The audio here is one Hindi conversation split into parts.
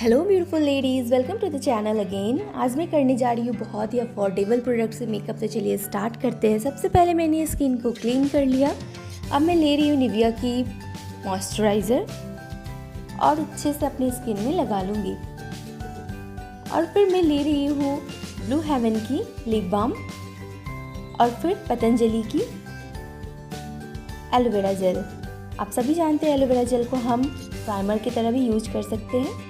Hello beautiful ladies, welcome to the channel again. आज मैं करने जा रही हूँ बहुत ही अफोर्डेबल प्रोडक्ट से मेकअप। तो चलिए स्टार्ट करते हैं। सबसे पहले मैंने स्किन को क्लीन कर लिया। अब मैं ले रही हूँ निविया की मॉइस्चराइज़र और अच्छे से अपनी स्किन में लगा लूँगी। और फिर मैं ले रही हूँ ब्लू हेवन की लिप बाम और फिर पतंजलि की एलोवेरा जेल। आप सभी जानते हैं एलोवेरा जेल को हम प्राइमर की तरह भी यूज कर सकते हैं।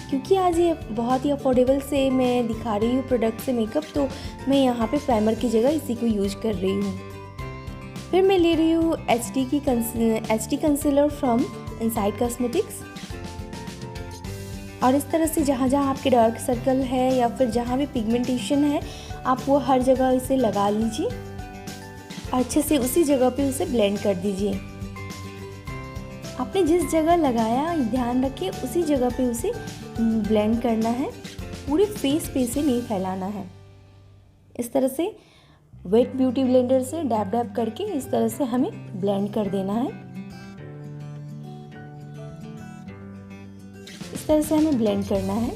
क्योंकि आज ये बहुत ही अफोर्डेबल से मैं दिखा रही हूँ प्रोडक्ट से मेकअप, तो मैं यहाँ पे प्राइमर की जगह इसी को यूज कर रही हूँ। फिर मैं ले रही हूँ HD concealer from inside cosmetics. और इस तरह से जहाँ जहाँ आपके डार्क सर्कल है या फिर जहाँ भी पिगमेंटेशन है, आप वो हर जगह इसे लगा लीजिए। अच्छे से उसी जगह पे उसे ब्लेंड कर दीजिए। आपने जिस जगह लगाया ध्यान रखिए उसी जगह पे उसे ब्लेंड करना है। पूरे फेस पे से नहीं फैलाना है। इस तरह से वेट ब्यूटी ब्लेंडर से डैब डैब करके इस तरह से हमें ब्लेंड कर देना है। इस तरह से हमें ब्लेंड करना है।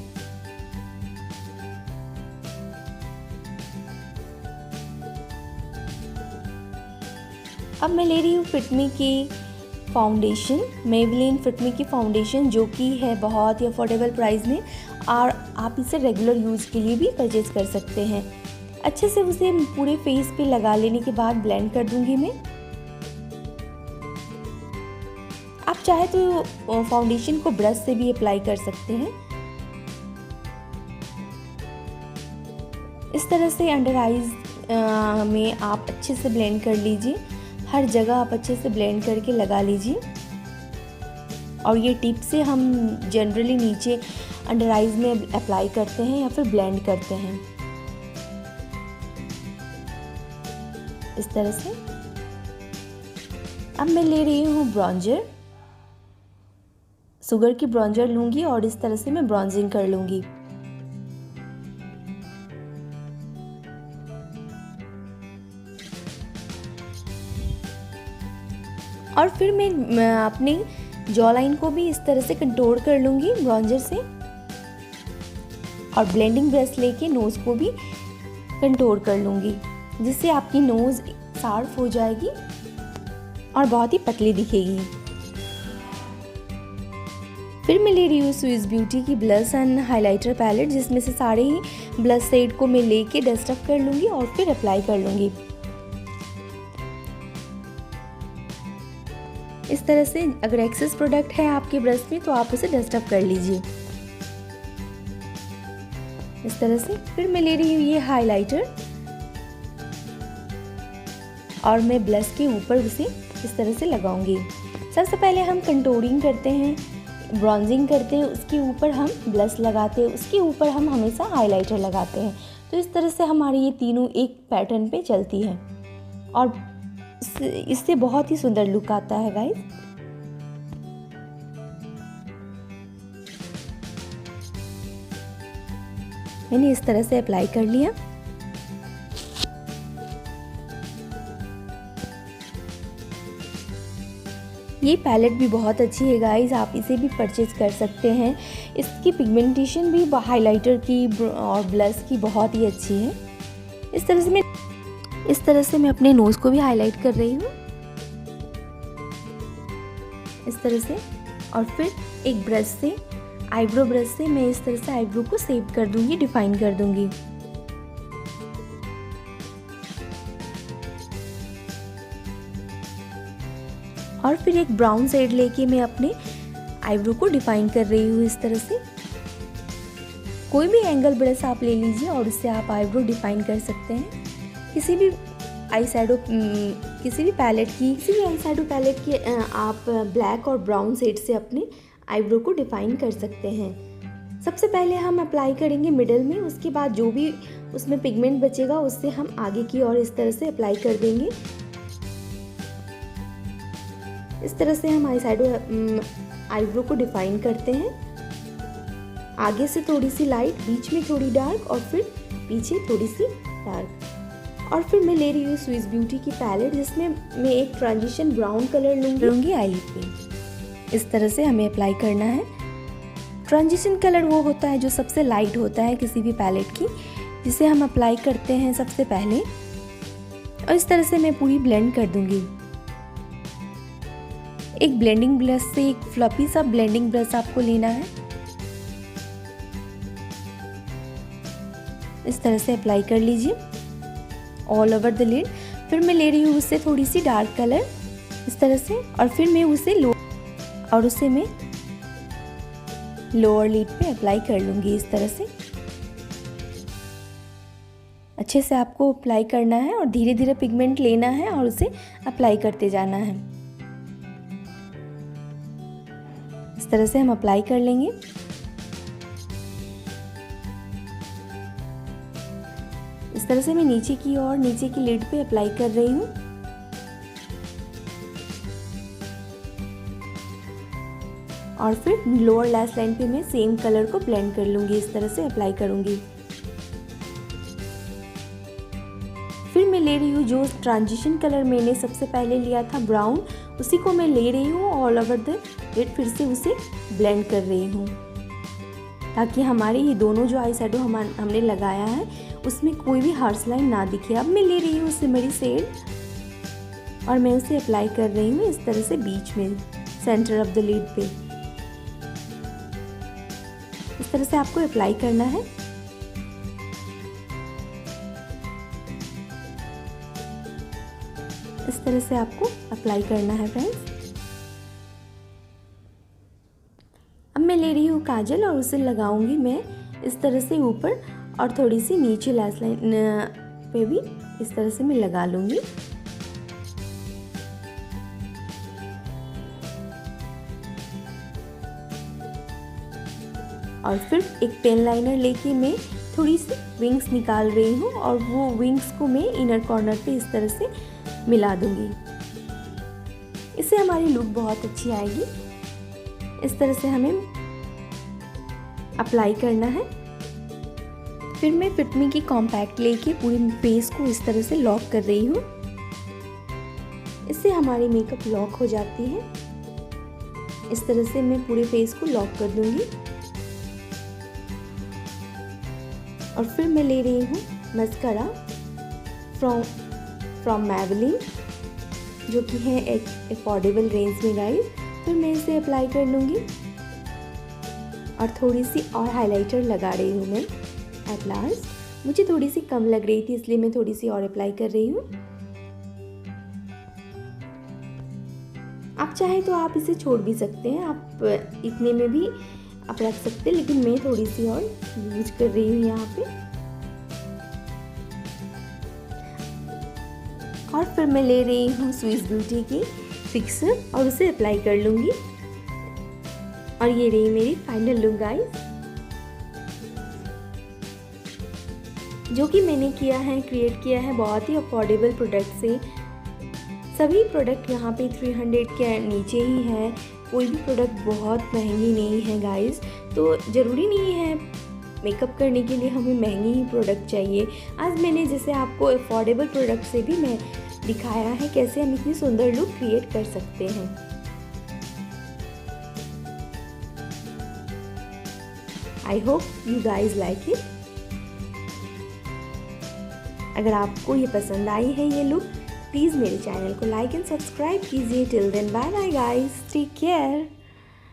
अब मैं ले रही हूँ फिटमी की फाउंडेशन, मेबेलिन फिटमी की फाउंडेशन, जो कि है बहुत ही अफोर्डेबल प्राइस में और आप इसे रेगुलर यूज के लिए भी परचेज कर सकते हैं। अच्छे से उसे पूरे फेस पे लगा लेने के बाद ब्लेंड कर दूंगी मैं। आप चाहे तो फाउंडेशन को ब्रश से भी अप्लाई कर सकते हैं। इस तरह से अंडर आईज में आप अच्छे से ब्लेंड कर लीजिए। हर जगह आप अच्छे से ब्लेंड करके लगा लीजिए। और ये टिप से हम जनरली नीचे अंडर आईज में अप्लाई करते हैं या फिर ब्लेंड करते हैं। इस तरह से अब मैं ले रही हूँ ब्रॉन्जर। शुगर की ब्रॉन्जर लूँगी और इस तरह से मैं ब्रॉन्जिंग कर लूँगी। और फिर मैं अपनी जॉ लाइन को भी इस तरह से कंटूर कर लूँगी ब्रॉन्जर से। और ब्लेंडिंग ब्रश लेके नोज़ को भी कंटूर कर लूँगी, जिससे आपकी नोज़ शार्प हो जाएगी और बहुत ही पतली दिखेगी। फिर मैं ले रही हूँ स्विस ब्यूटी की ब्लश एंड हाइलाइटर पैलेट, जिसमें से सारे ही ब्लश शेड को मैं लेके डस्ट अप कर लूँगी और फिर अप्लाई कर लूँगी। इस तरह से अगर एक्सेस प्रोडक्ट है आपके ब्रश में तो आप उसे डस्ट अप कर लीजिए इस तरह से। फिर मैं ले रही हूँ ये हाइलाइटर और मैं ब्लश के ऊपर उसे इस तरह से लगाऊंगी। सबसे पहले हम कंटूरिंग करते हैं, ब्रॉन्जिंग करते हैं, उसके ऊपर हम ब्लश लगाते हैं, उसके ऊपर हम हमेशा हाइलाइटर लगाते हैं। तो इस तरह से हमारी ये तीनों एक पैटर्न पे चलती हैं और इससे बहुत ही सुंदर लुक आता है गाइस। मैंने इस तरह से अप्लाई कर लिया। ये पैलेट भी बहुत अच्छी है गाइस, आप इसे भी परचेज कर सकते हैं। इसकी पिगमेंटेशन भी हाइलाइटर की और ब्लश की बहुत ही अच्छी है। इस तरह से मैं अपने नोज़ को भी हाईलाइट कर रही हूँ इस तरह से। और फिर एक ब्रश से, आईब्रो ब्रश से मैं इस तरह से आईब्रो को शेप कर दूंगी, डिफाइन कर दूंगी। और फिर एक ब्राउन शेड लेके मैं अपने आईब्रो को डिफाइन कर रही हूँ इस तरह से। कोई भी एंगल ब्रश आप ले लीजिए और उससे आप आईब्रो डिफाइन कर सकते हैं। किसी भी आई शैडो पैलेट की आप ब्लैक और ब्राउन शेड से अपने आईब्रो को डिफाइन कर सकते हैं। सबसे पहले हम अप्लाई करेंगे मिडल में, उसके बाद जो भी उसमें पिगमेंट बचेगा उससे हम आगे की ओर इस तरह से अप्लाई कर देंगे। इस तरह से हम आईब्रो को डिफाइन करते हैं। आगे से थोड़ी सी लाइट, बीच में थोड़ी डार्क और फिर पीछे थोड़ी सी डार्क। और फिर मैं ले रही हूँ स्विस ब्यूटी की पैलेट, जिसमें मैं एक ट्रांजिशन ब्राउन कलर लूँगी आईलिड पे। इस तरह से हमें अप्लाई करना है। ट्रांजिशन कलर वो होता है जो सबसे लाइट होता है किसी भी पैलेट की, जिसे हम अप्लाई करते हैं सबसे पहले। और इस तरह से मैं पूरी ब्लेंड कर दूंगी। एक ब्लेंडिंग ब्रश से, एक फ्लफी सा ब्लेंडिंग ब्रश आपको लेना है। इस तरह से अप्लाई कर लीजिए ऑल ओवर द लिड। फिर मैं ले रही हूँ उससे थोड़ी सी डार्क कलर इस तरह से, और फिर मैं उसे मैं लोअर लिड पे अप्लाई कर लूँगी इस तरह से। अच्छे से आपको अप्लाई करना है और धीरे धीरे पिगमेंट लेना है और उसे अप्लाई करते जाना है। इस तरह से हम अप्लाई कर लेंगे। इस तरह से मैं नीचे की लिड पे अप्लाई कर रही हूँ। और फिर लोअर लैश लाइन पे मैं सेम कलर को ब्लेंड कर लूँगी, इस तरह से अप्लाई करूँगी। फिर मैं ले रही हूँ जो ट्रांजिशन कलर मैंने सबसे पहले लिया था ब्राउन, उसी को मैं ले रही हूँ ऑल ओवर द लिड, फिर से उसे ब्लेंड कर रही हूँ ताकि हमारे ये दोनों जो आई शैडो हमने लगाया है उसमें कोई भी हार्श लाइन ना दिखे। अब मैं ले रही हूँ सिमरी शेड और मैं उसे अप्लाई कर रही हूँ इस तरह से बीच में, सेंटर ऑफ द लिड पे। इस तरह से आपको अप्लाई करना है। इस तरह से आपको अप्लाई करना है फ्रेंड्स। अब मैं ले रही हूँ काजल और उसे लगाऊंगी मैं इस तरह से ऊपर, और थोड़ी सी नीचे लैश लाइन पे भी इस तरह से मैं लगा लूँगी। और फिर एक पेन लाइनर लेके मैं थोड़ी सी विंग्स निकाल रही हूँ और वो विंग्स को मैं इनर कॉर्नर पे इस तरह से मिला दूँगी। इससे हमारी लुक बहुत अच्छी आएगी। इस तरह से हमें अप्लाई करना है। फिर मैं फिटमी की कॉम्पैक्ट लेके पूरे फेस को इस तरह से लॉक कर रही हूँ। इससे हमारी मेकअप लॉक हो जाती है। इस तरह से मैं पूरे फेस को लॉक कर दूंगी। और फिर मैं ले रही हूँ मस्कारा फ्रॉम मैबलिन, जो कि है एक अफोर्डेबल रेंज में गाइस। फिर मैं इसे अप्लाई कर लूँगी और थोड़ी सी और हाइलाइटर लगा रही हूँ मैं एट लास्ट। मुझे थोड़ी सी कम लग रही थी इसलिए मैं थोड़ी सी और अप्लाई कर रही हूँ। आप चाहे तो आप इसे छोड़ भी सकते हैं, आप इतने में भी आप रख सकते हैं, लेकिन मैं थोड़ी सी और यूज कर रही हूँ यहाँ पे। और फिर मैं ले रही हूँ स्विस ब्यूटी की फिक्सर और उसे अप्लाई कर लूँगी। और ये रही मेरी फाइनल लुक गाइस, जो कि मैंने क्रिएट किया है बहुत ही अफोर्डेबल प्रोडक्ट से। सभी प्रोडक्ट यहाँ पे 300 के नीचे ही है, कोई भी प्रोडक्ट बहुत महंगी नहीं है गाइस। तो ज़रूरी नहीं है मेकअप करने के लिए हमें महंगी ही प्रोडक्ट चाहिए। आज मैंने जैसे आपको अफोर्डेबल प्रोडक्ट से भी मैं दिखाया है कैसे हम इतनी सुंदर लुक क्रिएट कर सकते हैं। I hope you guys like it. अगर आपको ये पसंद आई है ये लुक, प्लीज़ मेरे चैनल को लाइक एंड सब्सक्राइब कीजिए। Till then bye bye guys, take care.